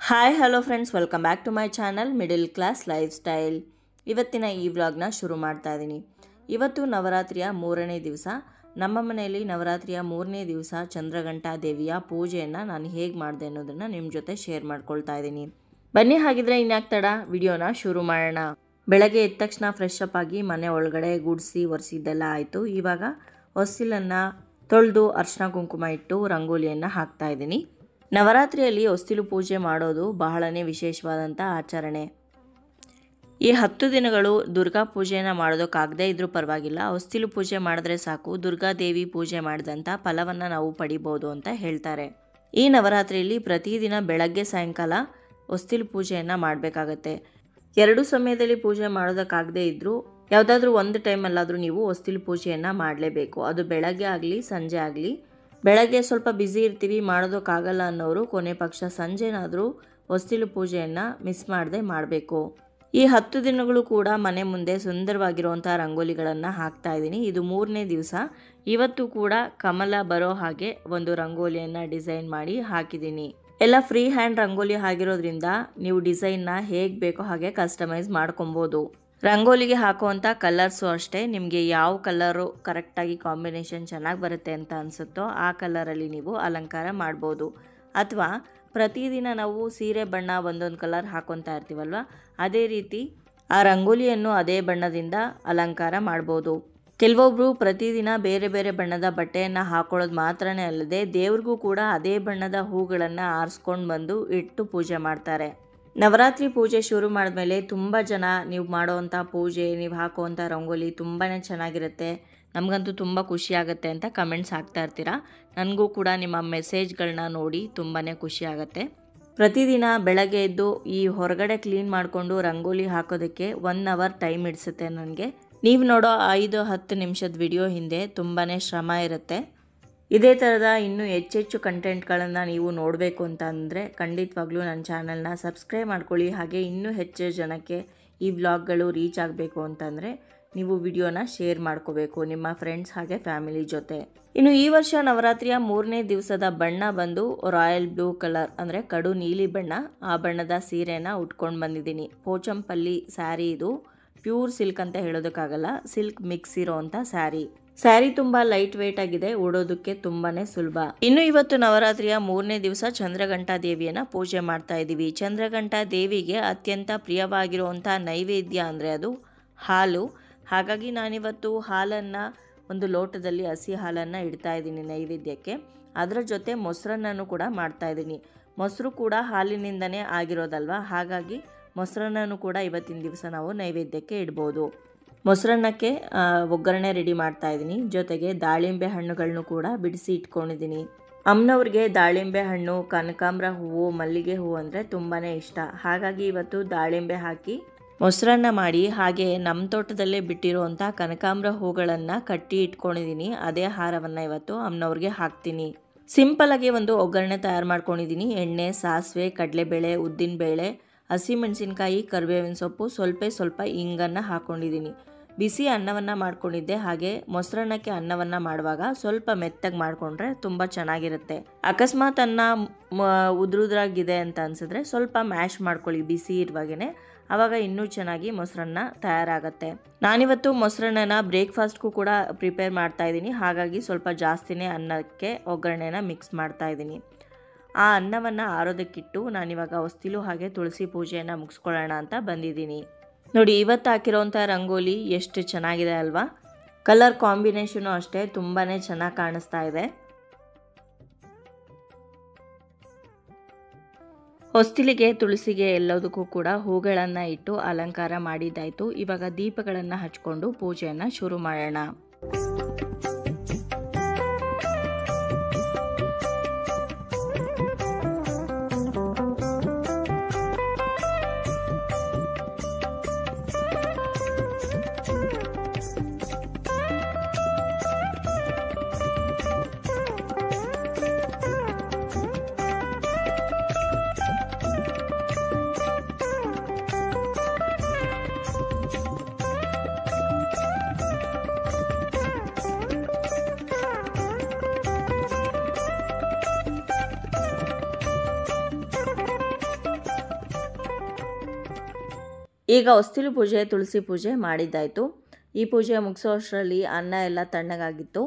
Hi hello friends, welcome back to my channel middle class lifestyle. ಇವತ್ತಿನ ಈ ವ್ಲಾಗ್ನ ಶುರು ಮಾಡ್ತಾ ಇದ್ದೀನಿ. ಇವತ್ತು ನವರಾತ್ರಿಯ 3ನೇ ದಿವಸ. ನಮ್ಮ ಮನೆಯಲ್ಲಿ ನವರಾತ್ರಿಯ 3ನೇ ದಿವಸ ಚಂದ್ರಘಂಟಾ ದೇವಿಯ ಪೂಜೆಯನ್ನು ನಾನು ಹೇಗೆ ಮಾಡಿದೆ ಅನ್ನೋದನ್ನು ನಿಮ್ಮ ಜೊತೆ ಶೇರ್ ಮಾಡ್ಕೊಳ್ತಾ ಇದ್ದೀನಿ. ಬನ್ನಿ, ಹಾಗಿದ್ರೆ ಇನ್ಯಾಕೆ ತಡ, ವಿಡಿಯೋನ ಶುರು ಮಾಡೋಣ. ಬೆಳಗ್ಗೆ ಎದ್ದ ತಕ್ಷಣ ಫ್ರೆಶ್ ಅಪ್ ಆಗಿ ಮನೆ ಒಳಗಡೆ ಗುಡಿಸಿ ಒರೆಸಿದ್ದೆಲ್ಲ ಆಯಿತು. ಇವಾಗ ಹೊಸ್ತಿಲನ್ನು ತೊಳೆದು ಅರ್ಶಿನ ಕುಂಕುಮ ಇಟ್ಟು ರಂಗೋಲಿಯನ್ನು ಹಾಕ್ತಾ ಇದ್ದೀನಿ. ನವರಾತ್ರಿಯಲ್ಲಿ ಹೊಸ್ತಿಲು ಪೂಜೆ ಮಾಡೋದು ಬಹಳನೇ ವಿಶೇಷವಾದಂಥ ಆಚರಣೆ. ಈ 10 ದಿನಗಳು ದುರ್ಗಾ ಪೂಜೆಯನ್ನು ಮಾಡೋದಕ್ಕಾಗದೇ ಇದ್ರೂ ಪರವಾಗಿಲ್ಲ, ಹೊಸ್ತಿಲು ಪೂಜೆ ಮಾಡಿದ್ರೆ ಸಾಕು, ದುರ್ಗಾದೇವಿ ಪೂಜೆ ಮಾಡಿದಂಥ ಫಲವನ್ನು ನಾವು ಪಡಿಬೋದು ಅಂತ ಹೇಳ್ತಾರೆ. ಈ ನವರಾತ್ರಿಯಲ್ಲಿ ಪ್ರತಿದಿನ ಬೆಳಗ್ಗೆ ಸಾಯಂಕಾಲ ಹೊಸ್ತಿಲು ಪೂಜೆಯನ್ನು ಮಾಡಬೇಕಾಗತ್ತೆ. 2 ಸಮಯದಲ್ಲಿ ಪೂಜೆ ಮಾಡೋದಕ್ಕಾಗದೇ ಇದ್ದರೂ ಯಾವುದಾದ್ರೂ ಒಂದು ಟೈಮಲ್ಲಾದರೂ ನೀವು ಹೊಸ್ತಿಲು ಪೂಜೆಯನ್ನು ಮಾಡಲೇಬೇಕು. ಅದು ಬೆಳಗ್ಗೆ ಆಗಲಿ ಸಂಜೆ ಆಗಲಿ. ಬೆಳಗ್ಗೆ ಸ್ವಲ್ಪ ಬ್ಯುಸಿ ಇರ್ತೀವಿ, ಮಾಡೋದಕ್ಕಾಗಲ್ಲ ಅನ್ನೋರು ಕೊನೆ ಪಕ್ಷ ಸಂಜೆನಾದರೂ ಹೊಸ್ತಿಲು ಪೂಜೆಯನ್ನು ಮಿಸ್ ಮಾಡದೆ ಮಾಡಬೇಕು. ಈ 10 ದಿನಗಳು ಕೂಡ ಮನೆ ಮುಂದೆ ಸುಂದರವಾಗಿರುವಂಥ ರಂಗೋಲಿಗಳನ್ನು ಹಾಕ್ತಾ ಇದ್ದೀನಿ. ಇದು 3ನೇ ದಿವಸ. ಇವತ್ತು ಕೂಡ ಕಮಲ ಬರೋ ಹಾಗೆ ಒಂದು ರಂಗೋಲಿಯನ್ನು ಡಿಸೈನ್ ಮಾಡಿ ಹಾಕಿದ್ದೀನಿ. ಎಲ್ಲ ಫ್ರೀ ಹ್ಯಾಂಡ್ ರಂಗೋಲಿ ಆಗಿರೋದ್ರಿಂದ ನೀವು ಡಿಸೈನ್ನ ಹೇಗೆ ಬೇಕೋ ಹಾಗೆ ಕಸ್ಟಮೈಸ್ ಮಾಡ್ಕೊಬೋದು. ರಂಗೋಲಿಗೆ ಹಾಕುವಂಥ ಕಲರ್ಸು ಅಷ್ಟೇ, ನಿಮಗೆ ಯಾವ ಕಲರು ಕರೆಕ್ಟಾಗಿ ಕಾಂಬಿನೇಷನ್ ಚೆನ್ನಾಗಿ ಬರುತ್ತೆ ಅಂತ ಅನಿಸುತ್ತೋ ಆ ಕಲರಲ್ಲಿ ನೀವು ಅಲಂಕಾರ ಮಾಡ್ಬೋದು. ಅಥವಾ ಪ್ರತಿದಿನ ನಾವು ಸೀರೆ ಬಣ್ಣ ಒಂದೊಂದು ಕಲರ್ ಹಾಕೊತಾ ಇರ್ತೀವಲ್ವ, ಅದೇ ರೀತಿ ಆ ರಂಗೋಲಿಯನ್ನು ಅದೇ ಬಣ್ಣದಿಂದ ಅಲಂಕಾರ ಮಾಡ್ಬೋದು. ಕೆಲವೊಬ್ಬರು ಪ್ರತಿದಿನ ಬೇರೆ ಬೇರೆ ಬಣ್ಣದ ಬಟ್ಟೆಯನ್ನು ಹಾಕೊಳ್ಳೋದು ಮಾತ್ರನೇ ಅಲ್ಲದೆ ದೇವ್ರಿಗೂ ಕೂಡ ಅದೇ ಬಣ್ಣದ ಹೂಗಳನ್ನು ಆರಿಸ್ಕೊಂಡು ಬಂದು ಇಟ್ಟು ಪೂಜೆ ಮಾಡ್ತಾರೆ. ನವರಾತ್ರಿ ಪೂಜೆ ಶುರು ಮಾಡಿದ್ಮೇಲೆ ತುಂಬ ಜನ ನೀವು ಮಾಡೋವಂಥ ಪೂಜೆ, ನೀವು ಹಾಕುವಂಥ ರಂಗೋಲಿ ತುಂಬಾ ಚೆನ್ನಾಗಿರುತ್ತೆ, ನಮಗಂತೂ ತುಂಬ ಖುಷಿಯಾಗುತ್ತೆ ಅಂತ ಕಮೆಂಟ್ಸ್ ಹಾಕ್ತಾ ಇರ್ತೀರಾ. ನನಗೂ ಕೂಡ ನಿಮ್ಮ ಮೆಸೇಜ್ಗಳನ್ನ ನೋಡಿ ತುಂಬಾ ಖುಷಿ ಆಗುತ್ತೆ. ಪ್ರತಿದಿನ ಬೆಳಗ್ಗೆ ಎದ್ದು ಈ ಹೊರಗಡೆ ಕ್ಲೀನ್ ಮಾಡಿಕೊಂಡು ರಂಗೋಲಿ ಹಾಕೋದಕ್ಕೆ 1 ಅವರ್ ಟೈಮ್ ಹಿಡಿಸುತ್ತೆ ನನಗೆ. ನೀವು ನೋಡೋ 5-10 ನಿಮಿಷದ ವಿಡಿಯೋ ಹಿಂದೆ ತುಂಬಾ ಶ್ರಮ ಇರುತ್ತೆ. ಇದೇ ಥರದ ಇನ್ನೂ ಹೆಚ್ಚೆಚ್ಚು ಕಂಟೆಂಟ್ಗಳನ್ನು ನೀವು ನೋಡಬೇಕು ಅಂತ ಅಂದರೆ ಖಂಡಿತವಾಗ್ಲೂ ನನ್ನ ಚಾನಲ್ನ ಸಬ್ಸ್ಕ್ರೈಬ್ ಮಾಡ್ಕೊಳ್ಳಿ. ಹಾಗೆ ಇನ್ನೂ ಹೆಚ್ಚು ಜನಕ್ಕೆ ಈ ವ್ಲಾಗ್ಗಳು ರೀಚ್ ಆಗಬೇಕು ಅಂತಂದರೆ ನೀವು ವಿಡಿಯೋನ ಶೇರ್ ಮಾಡ್ಕೋಬೇಕು ನಿಮ್ಮ ಫ್ರೆಂಡ್ಸ್ ಹಾಗೆ ಫ್ಯಾಮಿಲಿ ಜೊತೆ. ಇನ್ನು ಈ ವರ್ಷ ನವರಾತ್ರಿಯ 3ನೇ ದಿವಸದ ಬಣ್ಣ ಬಂದು ರಾಯಲ್ ಬ್ಲೂ ಕಲರ್ ಅಂದರೆ ಕಡು ನೀಲಿ ಬಣ್ಣ. ಆ ಬಣ್ಣದ ಸೀರೆನ ಉಟ್ಕೊಂಡು ಬಂದಿದ್ದೀನಿ. ಪೋಚಂಪಲ್ಲಿ ಸ್ಯಾರಿ, ಇದು ಪ್ಯೂರ್ ಸಿಲ್ಕ್ ಅಂತ ಹೇಳೋದಕ್ಕಾಗಲ್ಲ, ಸಿಲ್ಕ್ ಮಿಕ್ಸ್ ಇರೋವಂಥ ಸ್ಯಾರಿ. ಸ್ಯಾರಿ ತುಂಬ ಲೈಟ್ ವೇಟ್ ಆಗಿದೆ, ಉಡೋದಕ್ಕೆ ತುಂಬಾ ಸುಲಭ. ಇನ್ನು ಇವತ್ತು ನವರಾತ್ರಿಯ 3ನೇ ದಿವಸ ಚಂದ್ರಘಂಟಾ ದೇವಿಯನ್ನು ಪೂಜೆ ಮಾಡ್ತಾ ಇದ್ದೀವಿ. ಚಂದ್ರಘಂಟಾ ದೇವಿಗೆ ಅತ್ಯಂತ ಪ್ರಿಯವಾಗಿರುವಂಥ ನೈವೇದ್ಯ ಅಂದರೆ ಅದು ಹಾಲು. ಹಾಗಾಗಿ ನಾನಿವತ್ತು ಹಾಲನ್ನು ಒಂದು ಲೋಟದಲ್ಲಿ ಹಸಿ ಹಾಲನ್ನು ಇಡ್ತಾ ಇದ್ದೀನಿ ನೈವೇದ್ಯಕ್ಕೆ. ಅದರ ಜೊತೆ ಮೊಸರನ್ನೂ ಕೂಡ ಮಾಡ್ತಾ ಇದ್ದೀನಿ. ಮೊಸರು ಕೂಡ ಹಾಲಿನಿಂದನೇ ಆಗಿರೋದಲ್ವ, ಹಾಗಾಗಿ ಮೊಸರನ್ನೂ ಕೂಡ ಇವತ್ತಿನ ದಿವಸ ನಾವು ನೈವೇದ್ಯಕ್ಕೆ ಇಡ್ಬೋದು. ಮೊಸರನ್ನಕ್ಕೆ ಒಗ್ಗರಣೆ ರೆಡಿ ಮಾಡ್ತಾ ಇದ್ದೀನಿ. ಜೊತೆಗೆ ದಾಳಿಂಬೆ ಹಣ್ಣುಗಳನ್ನು ಕೂಡ ಬಿಡಿಸಿ ಇಟ್ಕೊಂಡಿದ್ದೀನಿ. ಅಮ್ಮನವ್ರಿಗೆ ದಾಳಿಂಬೆ ಹಣ್ಣು, ಕನಕಾಂಬರ ಹೂವು, ಮಲ್ಲಿಗೆ ಹೂವು ಅಂದರೆ ತುಂಬಾ ಇಷ್ಟ. ಹಾಗಾಗಿ ಇವತ್ತು ದಾಳಿಂಬೆ ಹಾಕಿ ಮೊಸರನ್ನ ಮಾಡಿ, ಹಾಗೆ ನಮ್ಮ ತೋಟದಲ್ಲೇ ಬಿಟ್ಟಿರುವಂಥ ಕನಕಾಂಬರ ಹೂಗಳನ್ನು ಕಟ್ಟಿ ಇಟ್ಕೊಂಡಿದ್ದೀನಿ. ಅದೇ ಹಾರವನ್ನು ಇವತ್ತು ಅಮ್ಮನವ್ರಿಗೆ ಹಾಕ್ತೀನಿ. ಸಿಂಪಲಾಗಿ ಒಂದು ಒಗ್ಗರಣೆ ತಯಾರು ಮಾಡ್ಕೊಂಡಿದ್ದೀನಿ. ಎಣ್ಣೆ, ಸಾಸಿವೆ, ಕಡಲೆಬೇಳೆ, ಉದ್ದಿನಬೇಳೆ, ಹಸಿಮೆಣಸಿನ್ಕಾಯಿ, ಕರಿಬೇವಿನ ಸೊಪ್ಪು, ಸ್ವಲ್ಪ ಇಂಗನ್ನು ಹಾಕ್ಕೊಂಡಿದ್ದೀನಿ. ಬಿಸಿ ಅನ್ನವನ್ನು ಮಾಡ್ಕೊಂಡಿದ್ದೆ. ಹಾಗೆ ಮೊಸರನ್ನಕ್ಕೆ ಅನ್ನವನ್ನು ಮಾಡುವಾಗ ಸ್ವಲ್ಪ ಮೆತ್ತಗೆ ಮಾಡಿಕೊಂಡ್ರೆ ತುಂಬ ಚೆನ್ನಾಗಿರುತ್ತೆ. ಅಕಸ್ಮಾತ್ ಅನ್ನ ಉದ್ರುದ್ರಾಗಿದೆ ಅಂತ ಅನಿಸಿದ್ರೆ ಸ್ವಲ್ಪ ಮ್ಯಾಶ್ ಮಾಡ್ಕೊಳ್ಳಿ ಬಿಸಿ ಇರುವಾಗೇ, ಆವಾಗ ಇನ್ನೂ ಚೆನ್ನಾಗಿ ಮೊಸರನ್ನ ತಯಾರಾಗುತ್ತೆ. ನಾನಿವತ್ತು ಮೊಸರನ್ನ ಬ್ರೇಕ್ಫಾಸ್ಟ್ಗೂ ಕೂಡ ಪ್ರಿಪೇರ್ ಮಾಡ್ತಾ ಇದ್ದೀನಿ. ಹಾಗಾಗಿ ಸ್ವಲ್ಪ ಜಾಸ್ತಿನೇ ಅನ್ನಕ್ಕೆ ಒಗ್ಗರಣೆನ ಮಿಕ್ಸ್ ಮಾಡ್ತಾ ಇದ್ದೀನಿ. ಆ ಅನ್ನವನ್ನು ಆರೋದಕ್ಕಿಟ್ಟು ನಾನಿವಾಗ ಹೊಸ್ತಿಲು ಹಾಗೆ ತುಳಸಿ ಪೂಜೆಯನ್ನು ಮುಗಿಸ್ಕೊಳ್ಳೋಣ ಅಂತ ಬಂದಿದ್ದೀನಿ. ನೋಡಿ, ಇವತ್ತು ಹಾಕಿರೋಂಥ ರಂಗೋಲಿ ಎಷ್ಟು ಚೆನ್ನಾಗಿದೆ ಅಲ್ವಾ. ಕಲರ್ ಕಾಂಬಿನೇಷನು ಅಷ್ಟೇ ತುಂಬಾ ಚೆನ್ನಾಗಿ ಕಾಣಿಸ್ತಾ ಇದೆ. ಹೊಸ್ತಿಲಿಗೆ, ತುಳಸಿಗೆ ಎಲ್ಲದಕ್ಕೂ ಕೂಡ ಹೂಗಳನ್ನು ಇಟ್ಟು ಅಲಂಕಾರ ಮಾಡಿದ್ದಾಯಿತು. ಇವಾಗ ದೀಪಗಳನ್ನು ಹಚ್ಕೊಂಡು ಪೂಜೆಯನ್ನು ಶುರು ಮಾಡೋಣ. ಈಗ ಹೊಸ್ತಿಲು ಪೂಜೆ, ತುಳಸಿ ಪೂಜೆ ಮಾಡಿದ್ದಾಯಿತು. ಈ ಪೂಜೆ ಮುಗಿಸೋ ಅಷ್ಟರಲ್ಲಿ ಅನ್ನ ಎಲ್ಲ ತಣ್ಣಗಾಗಿತ್ತು.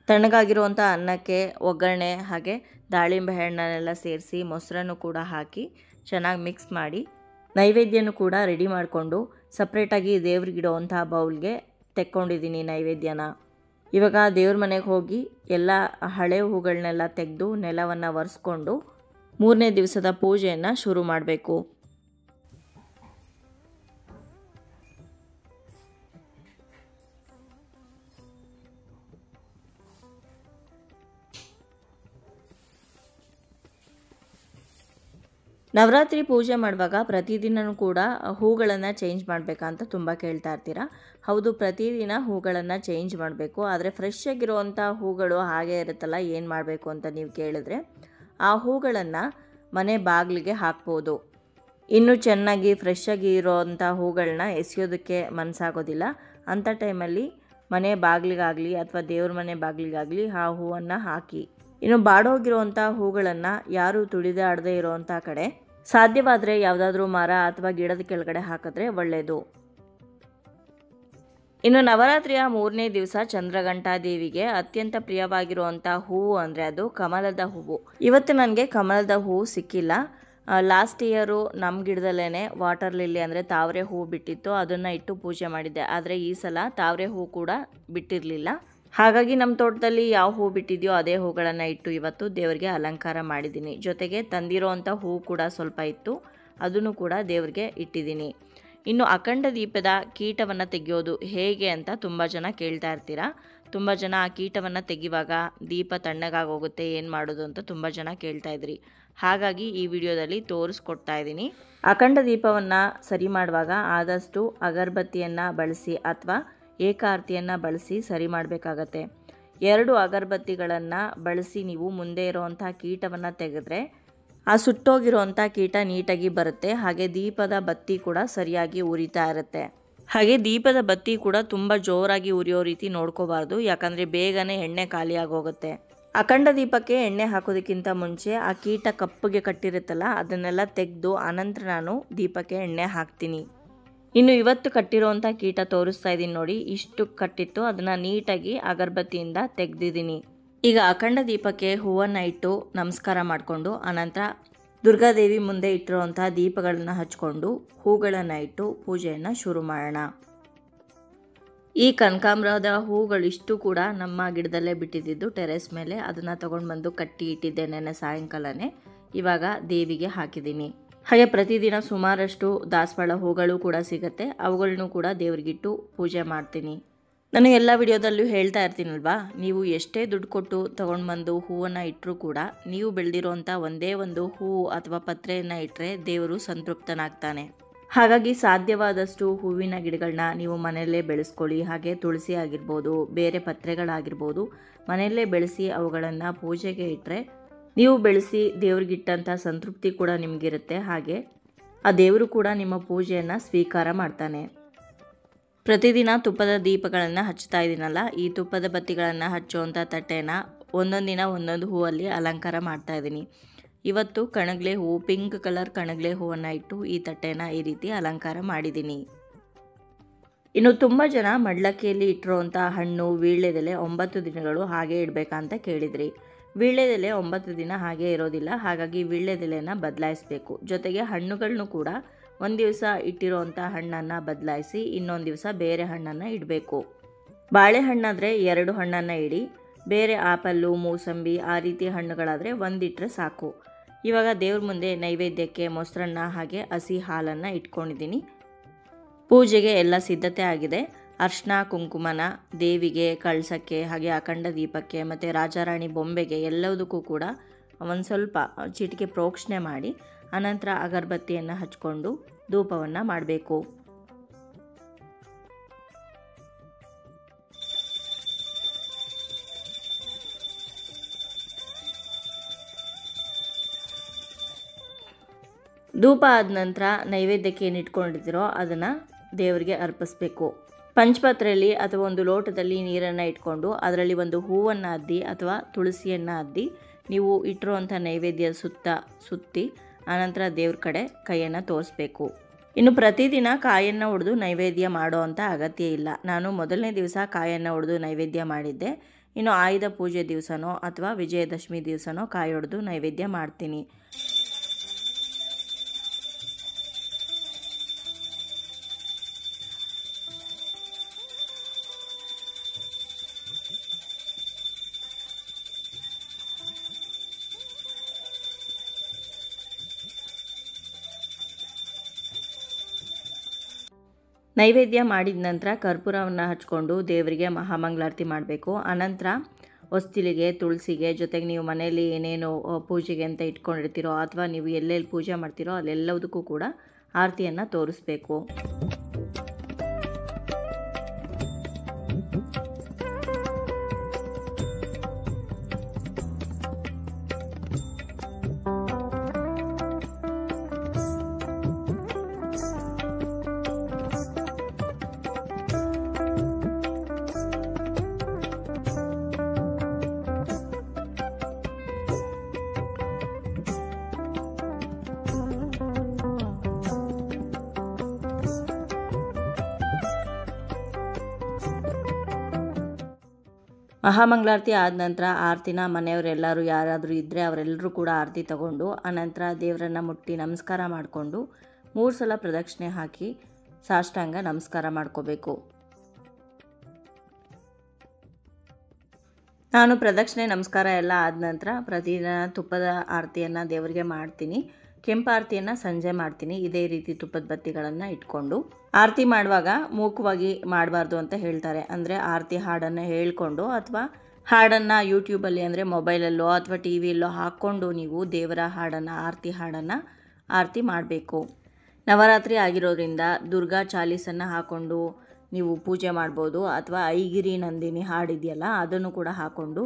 ತಣ್ಣಗಾಗಿರುವಂಥ ಅನ್ನಕ್ಕೆ ಒಗ್ಗರಣೆ ಹಾಗೆ ದಾಳಿಂಬೆ ಹಣ್ಣನ್ನೆಲ್ಲ ಸೇರಿಸಿ ಮೊಸರನ್ನು ಕೂಡ ಹಾಕಿ ಚೆನ್ನಾಗಿ ಮಿಕ್ಸ್ ಮಾಡಿ ನೈವೇದ್ಯನೂ ಕೂಡ ರೆಡಿ ಮಾಡಿಕೊಂಡು ಸಪ್ರೇಟಾಗಿ ದೇವ್ರಿಗಿಡುವಂಥ ಬೌಲ್ಗೆ ತೆಕ್ಕೊಂಡಿದ್ದೀನಿ ನೈವೇದ್ಯನ. ಇವಾಗ ದೇವ್ರ ಮನೆಗೆ ಹೋಗಿ ಎಲ್ಲ ಹಳೆ ಹೂಗಳನ್ನೆಲ್ಲ ತೆಗೆದು ನೆಲವನ್ನು ಒರೆಸ್ಕೊಂಡು 3ನೇ ದಿವಸದ ಪೂಜೆಯನ್ನು ಶುರು ಮಾಡಬೇಕು. ನವರಾತ್ರಿ ಪೂಜೆ ಮಾಡುವಾಗ ಪ್ರತಿದಿನವೂ ಕೂಡ ಹೂಗಳನ್ನು ಚೇಂಜ್ ಮಾಡಬೇಕಂತ ತುಂಬ ಕೇಳ್ತಾ ಇರ್ತೀರ. ಹೌದು, ಪ್ರತಿದಿನ ಹೂಗಳನ್ನು ಚೇಂಜ್ ಮಾಡಬೇಕು. ಆದರೆ ಫ್ರೆಶ್ ಆಗಿರುವಂಥ ಹೂಗಳು ಹಾಗೆ ಇರುತ್ತಲ್ಲ, ಏನು ಮಾಡಬೇಕು ಅಂತ ನೀವು ಕೇಳಿದ್ರೆ ಆ ಹೂಗಳನ್ನು ಮನೆ ಬಾಗಿಲಿಗೆ ಹಾಕ್ಬೋದು. ಇನ್ನೂ ಚೆನ್ನಾಗಿ ಫ್ರೆಶ್ ಆಗಿ ಇರೋವಂಥ ಹೂಗಳನ್ನ ಎಸೆಯೋದಕ್ಕೆ ಮನಸ್ಸಾಗೋದಿಲ್ಲ. ಅಂಥ ಟೈಮಲ್ಲಿ ಮನೆ ಬಾಗಿಲಿಗಾಗಲಿ ಅಥವಾ ದೇವ್ರ ಮನೆ ಬಾಗಿಲಿಗಾಗಲಿ ಆ ಹೂವನ್ನು ಹಾಕಿ. ಇನ್ನು ಬಾಡೋಗಿರುವಂಥ ಹೂಗಳನ್ನು ಯಾರು ತುಳಿದಾಡದೇ ಇರೋವಂಥ ಕಡೆ ಸಾಧ್ಯವಾದರೆ ಯಾವುದಾದ್ರೂ ಮರ ಅಥವಾ ಗಿಡದ ಕೆಳಗಡೆ ಹಾಕಿದ್ರೆ ಒಳ್ಳೆಯದು. ಇನ್ನು ನವರಾತ್ರಿಯ 3ನೇ ದಿವಸ ಚಂದ್ರಘಂಟಾ ದೇವಿಗೆ ಅತ್ಯಂತ ಪ್ರಿಯವಾಗಿರುವಂಥ ಹೂವು ಅಂದರೆ ಅದು ಕಮಲದ ಹೂವು. ಇವತ್ತು ನನಗೆ ಕಮಲದ ಹೂವು ಸಿಕ್ಕಿಲ್ಲ. ಲಾಸ್ಟ್ ಇಯರು ನಮ್ಮ ಗಿಡದಲ್ಲೇ ವಾಟರ್ ಲಿಲ್ಲಿ ಅಂದರೆ ತಾವರೆ ಹೂವು ಬಿಟ್ಟಿತ್ತು, ಅದನ್ನು ಇಟ್ಟು ಪೂಜೆ ಮಾಡಿದ್ದೆ. ಆದರೆ ಈ ಸಲ ತಾವರೆ ಹೂವು ಕೂಡ ಬಿಟ್ಟಿರಲಿಲ್ಲ. ಹಾಗಾಗಿ ನಮ್ಮ ತೋಟದಲ್ಲಿ ಯಾವ ಹೂ ಬಿಟ್ಟಿದೆಯೋ ಅದೇ ಹೂಗಳನ್ನು ಇಟ್ಟು ಇವತ್ತು ದೇವರಿಗೆ ಅಲಂಕಾರ ಮಾಡಿದ್ದೀನಿ. ಜೊತೆಗೆ ತಂದಿರೋವಂಥ ಹೂವು ಕೂಡ ಸ್ವಲ್ಪ ಇತ್ತು, ಅದನ್ನು ಕೂಡ ದೇವರಿಗೆ ಇಟ್ಟಿದ್ದೀನಿ. ಇನ್ನು ಅಖಂಡ ದೀಪದ ಕೀಟವನ್ನು ತೆಗೆಯೋದು ಹೇಗೆ ಅಂತ ತುಂಬ ಜನ ಕೇಳ್ತಾ ಇರ್ತೀರಾ. ತುಂಬ ಜನ ಆ ಕೀಟವನ್ನು ತೆಗೆಯುವಾಗ ದೀಪ ತಣ್ಣಗಾಗೋಗುತ್ತೆ, ಏನು ಮಾಡೋದು ಅಂತ ತುಂಬ ಜನ ಕೇಳ್ತಾ ಇದ್ರಿ. ಹಾಗಾಗಿ ಈ ವಿಡಿಯೋದಲ್ಲಿ ತೋರಿಸ್ಕೊಡ್ತಾ ಇದ್ದೀನಿ. ಅಖಂಡ ದೀಪವನ್ನು ಸರಿ ಮಾಡುವಾಗ ಆದಷ್ಟು ಅಗರಬತ್ತಿಯನ್ನು ಬಳಸಿ ಅಥವಾ ಏಕಾರ್ತಿಯನ್ನು ಬಳಸಿ ಸರಿ ಮಾಡಬೇಕಾಗತ್ತೆ. 2 ಅಗರಬತ್ತಿಗಳನ್ನು ಬಳಸಿ ನೀವು ಮುಂದೆ ಇರೋವಂಥ ಕೀಟವನ್ನು ತೆಗೆದ್ರೆ ಆ ಸುಟ್ಟೋಗಿರೋವಂಥ ಕೀಟ ನೀಟಾಗಿ ಬರುತ್ತೆ. ಹಾಗೆ ದೀಪದ ಬತ್ತಿ ಕೂಡ ಸರಿಯಾಗಿ ಉರಿತಾ ಇರುತ್ತೆ. ಹಾಗೆ ದೀಪದ ಬತ್ತಿ ಕೂಡ ತುಂಬ ಜೋರಾಗಿ ಉರಿಯೋ ರೀತಿ ನೋಡ್ಕೋಬಾರ್ದು, ಯಾಕಂದರೆ ಬೇಗನೆ ಎಣ್ಣೆ ಖಾಲಿಯಾಗೋಗುತ್ತೆ. ಅಖಂಡ ದೀಪಕ್ಕೆ ಎಣ್ಣೆ ಹಾಕೋದಕ್ಕಿಂತ ಮುಂಚೆ ಆ ಕೀಟ ಕಪ್ಪಗೆ ಕಟ್ಟಿರುತ್ತಲ್ಲ ಅದನ್ನೆಲ್ಲ ತೆಗೆದು ಆನಂತರ ನಾನು ದೀಪಕ್ಕೆ ಎಣ್ಣೆ ಹಾಕ್ತೀನಿ. ಇನ್ನು ಇವತ್ತು ಕಟ್ಟಿರೋವಂಥ ಕೀಟ ತೋರಿಸ್ತಾ ಇದ್ದೀನಿ ನೋಡಿ, ಇಷ್ಟು ಕಟ್ಟಿತ್ತು, ಅದನ್ನು ನೀಟಾಗಿ ಅಗರಬತ್ತಿಯಿಂದ ತೆಗೆದಿದ್ದೀನಿ. ಈಗ ಅಖಂಡ ದೀಪಕ್ಕೆ ಹೂವನ್ನು ಇಟ್ಟು ನಮಸ್ಕಾರ ಮಾಡಿಕೊಂಡು ಆನಂತರ ದುರ್ಗಾದೇವಿ ಮುಂದೆ ಇಟ್ಟಿರುವಂಥ ದೀಪಗಳನ್ನು ಹಚ್ಕೊಂಡು ಹೂಗಳನ್ನು ಇಟ್ಟು ಪೂಜೆಯನ್ನು ಶುರು ಮಾಡೋಣ. ಈ ಕನಕಾಂಬರದ ಹೂಗಳಿಷ್ಟು ಕೂಡ ನಮ್ಮ ಗಿಡದಲ್ಲೇ ಬಿಟ್ಟಿದ್ದು ಟೆರೆಸ್ ಮೇಲೆ. ಅದನ್ನು ತೊಗೊಂಡು ಬಂದು ಕಟ್ಟಿ ಇಟ್ಟಿದ್ದೆ ನೆನ್ನೆ ಸಾಯಂಕಾಲನೇ. ಇವಾಗ ದೇವಿಗೆ ಹಾಕಿದ್ದೀನಿ. ಹಾಗೆ ಪ್ರತಿದಿನ ಸುಮಾರಷ್ಟು ದಾಸವಾಳ ಹೂಗಳು ಕೂಡ ಸಿಗುತ್ತೆ, ಅವುಗಳನ್ನು ಕೂಡ ದೇವರಿಗಿಟ್ಟು ಪೂಜೆ ಮಾಡ್ತೀನಿ. ನಾನು ಎಲ್ಲ ವಿಡಿಯೋದಲ್ಲೂ ಹೇಳ್ತಾ ಇರ್ತೀನಲ್ವಾ, ನೀವು ಎಷ್ಟೇ ದುಡ್ಡು ಕೊಟ್ಟು ತೊಗೊಂಡು ಬಂದು ಹೂವನ್ನು ಇಟ್ಟರೂ ಕೂಡ ನೀವು ಬೆಳೆದಿರೋಂಥ ಒಂದೇ ಒಂದು ಹೂವು ಅಥವಾ ಪತ್ರೆಯನ್ನು ಇಟ್ಟರೆ ದೇವರು ಸಂತೃಪ್ತನಾಗ್ತಾನೆ. ಹಾಗಾಗಿ ಸಾಧ್ಯವಾದಷ್ಟು ಹೂವಿನ ಗಿಡಗಳನ್ನ ನೀವು ಮನೆಯಲ್ಲೇ ಬೆಳೆಸ್ಕೊಳ್ಳಿ. ಹಾಗೆ ತುಳಸಿ ಆಗಿರ್ಬೋದು, ಬೇರೆ ಪತ್ರೆಗಳಾಗಿರ್ಬೋದು, ಮನೆಯಲ್ಲೇ ಬೆಳೆಸಿ ಅವುಗಳನ್ನು ಪೂಜೆಗೆ ಇಟ್ಟರೆ ನೀವು ಬೆಳೆಸಿ ದೇವ್ರಿಗಿಟ್ಟಂಥ ಸಂತೃಪ್ತಿ ಕೂಡ ನಿಮಗಿರುತ್ತೆ. ಹಾಗೆ ಆ ದೇವರು ಕೂಡ ನಿಮ್ಮ ಪೂಜೆಯನ್ನು ಸ್ವೀಕಾರ ಮಾಡ್ತಾನೆ. ಪ್ರತಿದಿನ ತುಪ್ಪದ ದೀಪಗಳನ್ನು ಹಚ್ತಾ ಇದ್ದೀನಲ್ಲ, ಈ ತುಪ್ಪದ ಬತ್ತಿಗಳನ್ನು ಹಚ್ಚುವಂಥ ತಟ್ಟೆನ ಒಂದೊಂದು ದಿನ ಒಂದೊಂದು ಹೂವಲ್ಲಿ ಅಲಂಕಾರ ಮಾಡ್ತಾ ಇದ್ದೀನಿ. ಇವತ್ತು ಕಣಗ್ಲೆ ಹೂವು, ಪಿಂಕ್ ಕಲರ್ ಕಣಗ್ಲೆ ಹೂವನ್ನು ಇಟ್ಟು ಈ ತಟ್ಟೆನ ಈ ರೀತಿ ಅಲಂಕಾರ ಮಾಡಿದ್ದೀನಿ. ಇನ್ನು ತುಂಬ ಜನ ಮಡ್ಲಕ್ಕಿಯಲ್ಲಿ ಇಟ್ಟಿರುವಂಥ ಹಣ್ಣು ವೀಳ್ಯದೆಲೆ 9 ದಿನಗಳು ಹಾಗೆ ಇಡಬೇಕಂತ ಕೇಳಿದ್ರಿ. ವೀಳ್ಯದೆಲೆ 9 ದಿನ ಹಾಗೆ ಇರೋದಿಲ್ಲ, ಹಾಗಾಗಿ ವೀಳ್ಯದೆಲೆನ ಬದಲಾಯಿಸಬೇಕು. ಜೊತೆಗೆ ಹಣ್ಣುಗಳನ್ನು ಕೂಡ ಒಂದು ದಿವಸ ಇಟ್ಟಿರೋವಂಥ ಹಣ್ಣನ್ನು ಬದಲಾಯಿಸಿ ಇನ್ನೊಂದು ದಿವಸ ಬೇರೆ ಹಣ್ಣನ್ನು ಇಡಬೇಕು. ಬಾಳೆಹಣ್ಣಾದರೆ 2 ಹಣ್ಣನ್ನು ಇಡಿ, ಬೇರೆ ಆಪಲ್ಲು, ಮೂಸಂಬಿ ಆ ರೀತಿ ಹಣ್ಣುಗಳಾದರೆ 1 ಇಟ್ಟರೆ ಸಾಕು. ಇವಾಗ ದೇವ್ರ ಮುಂದೆ ನೈವೇದ್ಯಕ್ಕೆ ಮೊಸರನ್ನ ಹಾಗೆ ಹಸಿ ಹಾಲನ್ನು ಇಟ್ಕೊಂಡಿದ್ದೀನಿ. ಪೂಜೆಗೆ ಎಲ್ಲ ಸಿದ್ಧತೆ ಆಗಿದೆ. ಅರ್ಶಿನ ಕುಂಕುಮನ ದೇವಿಗೆ ಕಳಸಕ್ಕೆ ಹಾಗೆ ಅಖಂಡ ದೀಪಕ್ಕೆ ಮತ್ತು ರಾಜಾರಾಣಿ ಬೊಂಬೆಗೆ ಎಲ್ಲದಕ್ಕೂ ಕೂಡ ಒಂದು ಸ್ವಲ್ಪ ಚಿಟಿಕೆ ಪ್ರೋಕ್ಷಣೆ ಮಾಡಿ ಅನಂತರ ಅಗರಬತ್ತಿಯನ್ನು ಹಚ್ಕೊಂಡು ಧೂಪವನ್ನು ಮಾಡಬೇಕು. ಧೂಪ ಆದ ನಂತರ ನೈವೇದ್ಯಕ್ಕೆ ಏನು ಇಟ್ಕೊಂಡಿದ್ದೀರೋ ಅದನ್ನು ದೇವರಿಗೆ ಅರ್ಪಿಸಬೇಕು. ಪಂಚಪಾತ್ರೆಯಲ್ಲಿ ಅಥವಾ ಒಂದು ಲೋಟದಲ್ಲಿ ನೀರನ್ನು ಇಟ್ಕೊಂಡು ಅದರಲ್ಲಿ ಒಂದು ಹೂವನ್ನು ಅದ್ದಿ ಅಥವಾ ತುಳಸಿಯನ್ನು ಅದ್ದಿ ನೀವು ಇಟ್ಟಿರುವಂಥ ನೈವೇದ್ಯ ಸುತ್ತಿ ಆನಂತರ ದೇವ್ರ ಕಡೆ ಕೈಯನ್ನು ತೋರಿಸ್ಬೇಕು. ಇನ್ನು ಪ್ರತಿದಿನ ಕಾಯನ್ನು ಒಡೆದು ನೈವೇದ್ಯ ಮಾಡೋ ಅಂಥ ಅಗತ್ಯ ಇಲ್ಲ. ನಾನು ಮೊದಲನೇ ದಿವಸ ಕಾಯನ್ನು ಒಡೆದು ನೈವೇದ್ಯ ಮಾಡಿದ್ದೆ. ಇನ್ನು ಆಯುಧ ಪೂಜೆ ದಿವಸನೋ ಅಥವಾ ವಿಜಯದಶಮಿ ದಿವಸನೋ ಕಾಯಿ ಒಡೆದು ನೈವೇದ್ಯ ಮಾಡ್ತೀನಿ. ನೈವೇದ್ಯ ಮಾಡಿದ ನಂತರ ಕರ್ಪೂರವನ್ನು ಹಚ್ಕೊಂಡು ದೇವರಿಗೆ ಮಹಾಮಂಗಳಾರತಿ ಮಾಡಬೇಕು. ಅನಂತರ ಹೊಸ್ತಿಲಿಗೆ, ತುಳಸಿಗೆ, ಜೊತೆಗೆ ನೀವು ಮನೆಯಲ್ಲಿ ಏನೇನು ಪೂಜೆಗೆ ಅಂತ ಇಟ್ಕೊಂಡಿರ್ತೀರೋ ಅಥವಾ ನೀವು ಎಲ್ಲೆಲ್ಲಿ ಪೂಜೆ ಮಾಡ್ತೀರೋ ಅಲ್ಲೆಲ್ಲದಕ್ಕೂ ಕೂಡ ಆರತಿಯನ್ನು ತೋರಿಸ್ಬೇಕು. ಮಹಾಮಂಗಳಾರತಿ ಆದ ನಂತರ ಆರತಿನ ಮನೆಯವರೆಲ್ಲರೂ ಯಾರಾದರೂ ಇದ್ದರೆ ಅವರೆಲ್ಲರೂ ಕೂಡ ಆರತಿ ತಗೊಂಡು ಅನಂತರ ದೇವರನ್ನು ಮುಟ್ಟಿ ನಮಸ್ಕಾರ ಮಾಡಿಕೊಂಡು 3 ಸಲ ಪ್ರದಕ್ಷಿಣೆ ಹಾಕಿ ಸಾಷ್ಟಾಂಗ ನಮಸ್ಕಾರ ಮಾಡ್ಕೋಬೇಕು. ನಾನು ಪ್ರದಕ್ಷಿಣೆ ನಮಸ್ಕಾರ ಎಲ್ಲ ಆದ ನಂತರ ಪ್ರತಿದಿನ ತುಪ್ಪದ ಆರತಿಯನ್ನು ದೇವರಿಗೆ ಮಾಡ್ತೀನಿ. ಕೆಂಪು ಆರತಿಯನ್ನು ಸಂಜೆ ಮಾಡ್ತೀನಿ. ಇದೇ ರೀತಿ ತುಪ್ಪದ ಬತ್ತಿಗಳನ್ನು ಇಟ್ಕೊಂಡು ಆರತಿ ಮಾಡುವಾಗ ಮೂಕವಾಗಿ ಮಾಡಬಾರ್ದು ಅಂತ ಹೇಳ್ತಾರೆ. ಅಂದರೆ ಆರತಿ ಹಾಡನ್ನು ಹೇಳ್ಕೊಂಡು ಅಥವಾ ಹಾಡನ್ನು ಯೂಟ್ಯೂಬಲ್ಲಿ ಅಂದರೆ ಮೊಬೈಲಲ್ಲೋ ಅಥವಾ ಟಿ ವಿಯಲ್ಲೋ ಹಾಕ್ಕೊಂಡು ನೀವು ದೇವರ ಹಾಡನ್ನು ಆರತಿ ಮಾಡಬೇಕು. ನವರಾತ್ರಿ ಆಗಿರೋದ್ರಿಂದ ದುರ್ಗಾ ಚಾಲೀಸನ್ನು ಹಾಕ್ಕೊಂಡು ನೀವು ಪೂಜೆ ಮಾಡ್ಬೋದು ಅಥವಾ ಐಗಿರಿ ನಂದಿನಿ ಹಾಡಿದೆಯಲ್ಲ ಅದನ್ನು ಕೂಡ ಹಾಕ್ಕೊಂಡು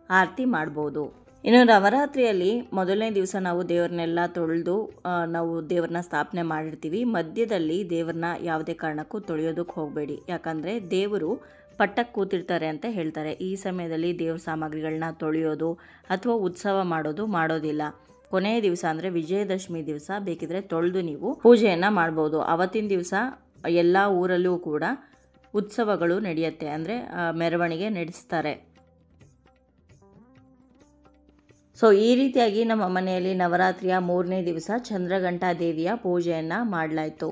ಆರತಿ ಮಾಡ್ಬೋದು. ಇನ್ನು ನವರಾತ್ರಿಯಲ್ಲಿ ಮೊದಲನೇ ದಿವಸ ನಾವು ದೇವ್ರನ್ನೆಲ್ಲ ತೊಳೆದು ನಾವು ದೇವ್ರನ್ನ ಸ್ಥಾಪನೆ ಮಾಡಿರ್ತೀವಿ. ಮಧ್ಯದಲ್ಲಿ ದೇವ್ರನ್ನ ಯಾವುದೇ ಕಾರಣಕ್ಕೂ ತೊಳೆಯೋದಕ್ಕೆ ಹೋಗಬೇಡಿ. ಯಾಕಂದರೆ ದೇವರು ಪಟ್ಟಕ್ಕೆ ಕೂತಿರ್ತಾರೆ ಅಂತ ಹೇಳ್ತಾರೆ. ಈ ಸಮಯದಲ್ಲಿ ದೇವ್ರ ಸಾಮಗ್ರಿಗಳನ್ನ ತೊಳೆಯೋದು ಅಥವಾ ಉತ್ಸವ ಮಾಡೋದಿಲ್ಲ. ಕೊನೆಯ ದಿವಸ ಅಂದರೆ ವಿಜಯದಶಮಿ ದಿವಸ ಬೇಕಿದ್ರೆ ತೊಳೆದು ನೀವು ಪೂಜೆಯನ್ನು ಮಾಡ್ಬೋದು. ಅವತ್ತಿನ ದಿವಸ ಎಲ್ಲ ಊರಲ್ಲೂ ಕೂಡ ಉತ್ಸವಗಳು ನಡೆಯುತ್ತೆ, ಅಂದರೆ ಮೆರವಣಿಗೆ ನಡೆಸ್ತಾರೆ. ಸೊ ಈ ರೀತಿಯಾಗಿ ನಮ್ಮ ಮನೆಯಲ್ಲಿ ನವರಾತ್ರಿಯ 3ನೇ ದಿವಸ ಚಂದ್ರಘಂಟಾ ದೇವಿಯ ಪೂಜೆಯನ್ನು ಮಾಡಲಾಯಿತು.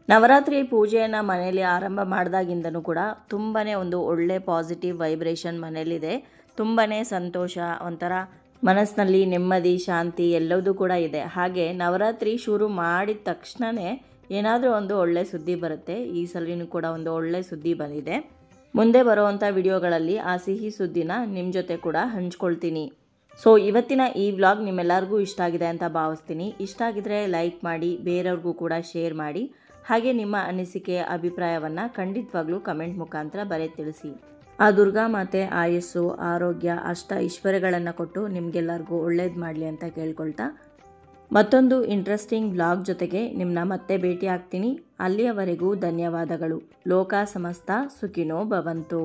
ನವರಾತ್ರಿ ಪೂಜೆಯನ್ನು ಮನೆಯಲ್ಲಿ ಆರಂಭ ಮಾಡಿದಾಗಿಂದನೂ ಕೂಡ ತುಂಬಾ ಒಂದು ಒಳ್ಳೆ ಪಾಸಿಟಿವ್ ವೈಬ್ರೇಷನ್ ಮನೆಯಲ್ಲಿದೆ. ತುಂಬಾ ಸಂತೋಷ, ಒಂಥರ ಮನಸ್ಸಿನಲ್ಲಿ ನೆಮ್ಮದಿ, ಶಾಂತಿ ಎಲ್ಲವೂ ಕೂಡ ಇದೆ. ಹಾಗೆ ನವರಾತ್ರಿ ಶುರು ಮಾಡಿದ ತಕ್ಷಣವೇ ಏನಾದರೂ ಒಂದು ಒಳ್ಳೆ ಸುದ್ದಿ ಬರುತ್ತೆ. ಈ ಸಲನೂ ಕೂಡ ಒಂದು ಒಳ್ಳೆ ಸುದ್ದಿ ಬಂದಿದೆ. ಮುಂದೆ ಬರುವಂಥ ವಿಡಿಯೋಗಳಲ್ಲಿ ಆ ಸಿಹಿ ಸುದ್ದಿನ ನಿಮ್ಮ ಜೊತೆ ಕೂಡ ಹಂಚ್ಕೊಳ್ತೀನಿ. ಸೊ ಇವತ್ತಿನ ಈ ವ್ಲಾಗ್ ನಿಮ್ಮೆಲ್ಲರಿಗೂ ಇಷ್ಟ ಆಗಿದೆ ಅಂತ ಭಾವಿಸ್ತೀನಿ. ಇಷ್ಟ ಆಗಿದ್ರೆ ಲೈಕ್ ಮಾಡಿ, ಬೇರೆಯವ್ರಿಗೂ ಕೂಡ ಶೇರ್ ಮಾಡಿ. ಹಾಗೆ ನಿಮ್ಮ ಅನಿಸಿಕೆ, ಅಭಿಪ್ರಾಯವನ್ನು ಖಂಡಿತವಾಗ್ಲೂ ಕಮೆಂಟ್ ಮುಖಾಂತರ ಬರೆದು ತಿಳಿಸಿ. ಆ ದುರ್ಗಾ ಮಾತೆ ಆಯಸ್ಸು, ಆರೋಗ್ಯ, ಅಷ್ಟ ಐಶ್ವರ್ಯಗಳನ್ನು ಕೊಟ್ಟು ನಿಮಗೆಲ್ಲರಿಗೂ ಒಳ್ಳೇದು ಮಾಡಲಿ ಅಂತ ಕೇಳ್ಕೊಳ್ತಾ ಮತ್ತೊಂದು ಇಂಟ್ರೆಸ್ಟಿಂಗ್ ವ್ಲಾಗ್ ಜೊತೆಗೆ ನಿಮ್ಮನ್ನ ಮತ್ತೆ ಭೇಟಿ ಆಗ್ತೀನಿ. ಅಲ್ಲಿಯವರೆಗೂ ಧನ್ಯವಾದಗಳು. ಲೋಕ ಸಮಸ್ತ ಸುಖಿನೋ ಭವಂತು.